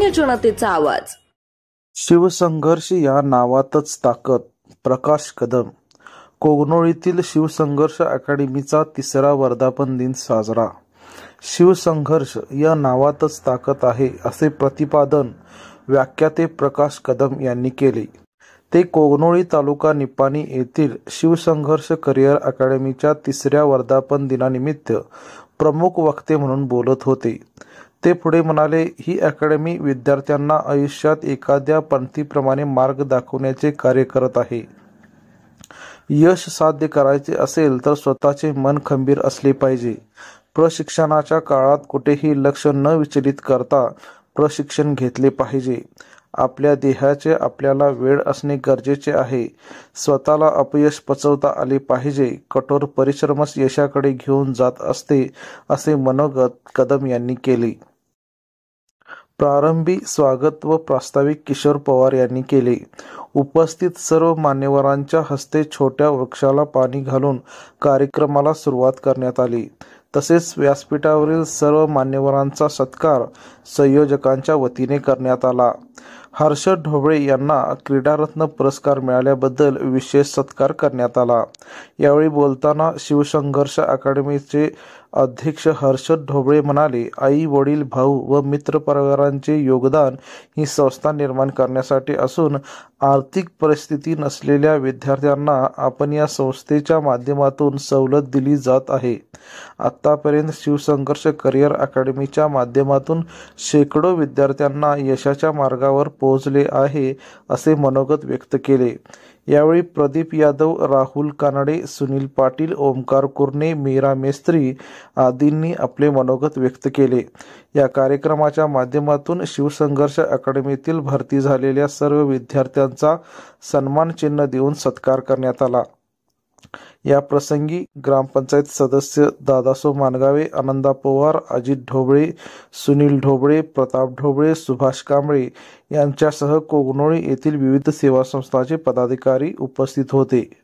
सामान्य जनतेचा आवाज. शिवसंघर्ष या नावातच ताकद. प्रकाश कदम. कोगनोळीतील शिवसंघर्ष अकॅडमीचा 3रा वर्धापन दिन साजरा. शिवसंघर्ष या नावातच ताकद आहे असे प्रतिपादन व्याख्याते प्रकाश कदम यांनी केले. ते कोगनोळी तालुका निपाणी येथील शिवसंघर्ष करिअर अकॅडमीच्या 3ऱ्या वर्धापन दिनानिमित्त प्रमुख वक्ते म्हणून बोलत होते. ते पुढे म्हणाले, ही अकॅडमी विद्यार्थ्यांना आयुष्यात एखाद्या पंथीप्रमाणे मार्ग दाखवण्याचे कार्य करत आहे. यश साध्य करायचे असेल तर स्वतःचे मन खंबीर असले पाहिजे. प्रशिक्षणाच्या काळात कुठेही लक्ष न विचलित करता प्रशिक्षण घेतले पाहिजे. आपल्या देहाचे आपल्याला वेळ असणे गरजेचे आहे. स्वतःला अपयश पचवता आले पाहिजे. कठोर परिश्रमच यशाकडे घेऊन जात असते असे मनोगत कदम यांनी केले. प्रारंभी स्वागत व प्रास्ताविक किशोर पवार यांनी केले. उपस्थित सर्व मान्यवरांच्या हस्ते छोट्या वृक्षाला पाणी घालून कार्यक्रमाला सुरुवात करण्यात आली. तसेच व्यासपीठावरील सर्व मान्यवरांचा सत्कार संयोजकांच्या वतीने करण्यात आला. हर्षद ढोबळे यांना क्रीडारत्न पुरस्कार मिळाल्याबद्दल विशेष सत्कार करण्यात आला. यावेळी बोलताना शिवसंघर्ष अकॅडमीचे अध्यक्ष हर्षद ढोबळे म्हणाले, आई वडील भाऊ व मित्रपरिवारांचे योगदान ही संस्था निर्माण करण्यासाठी असून आर्थिक परिस्थिती नसलेल्या विद्यार्थ्यांना आपण या संस्थेच्या माध्यमातून सवलत दिली जात आहे. आतापर्यंत शिवसंघर्ष करिअर अकॅडमीच्या माध्यमातून शेकडो विद्यार्थ्यांना यशाच्या मार्गावर पोहोचले आहे असे मनोगत व्यक्त केले. यावेळी प्रदीप यादव, राहुल कानडे, सुनील पाटील, ओमकार कुर्णे, मीरा मेस्त्री आदींनी आपले मनोगत व्यक्त केले. या कार्यक्रमाच्या माध्यमातून शिवसंघर्ष अकॅडमीतील भरती झालेल्या सर्व विद्यार्थ्यांचा सन्मान चिन्ह देऊन सत्कार करण्यात आला. या प्रसंगी ग्रामपंचायत सदस्य दादासो मानगावे, आनंदा पवार, अजित ढोबळे, सुनील ढोबळे, प्रताप ढोबळे, सुभाष कांबळे यांच्यासह कोगनोळी येथील विविध सेवा संस्थांचे पदाधिकारी उपस्थित होते.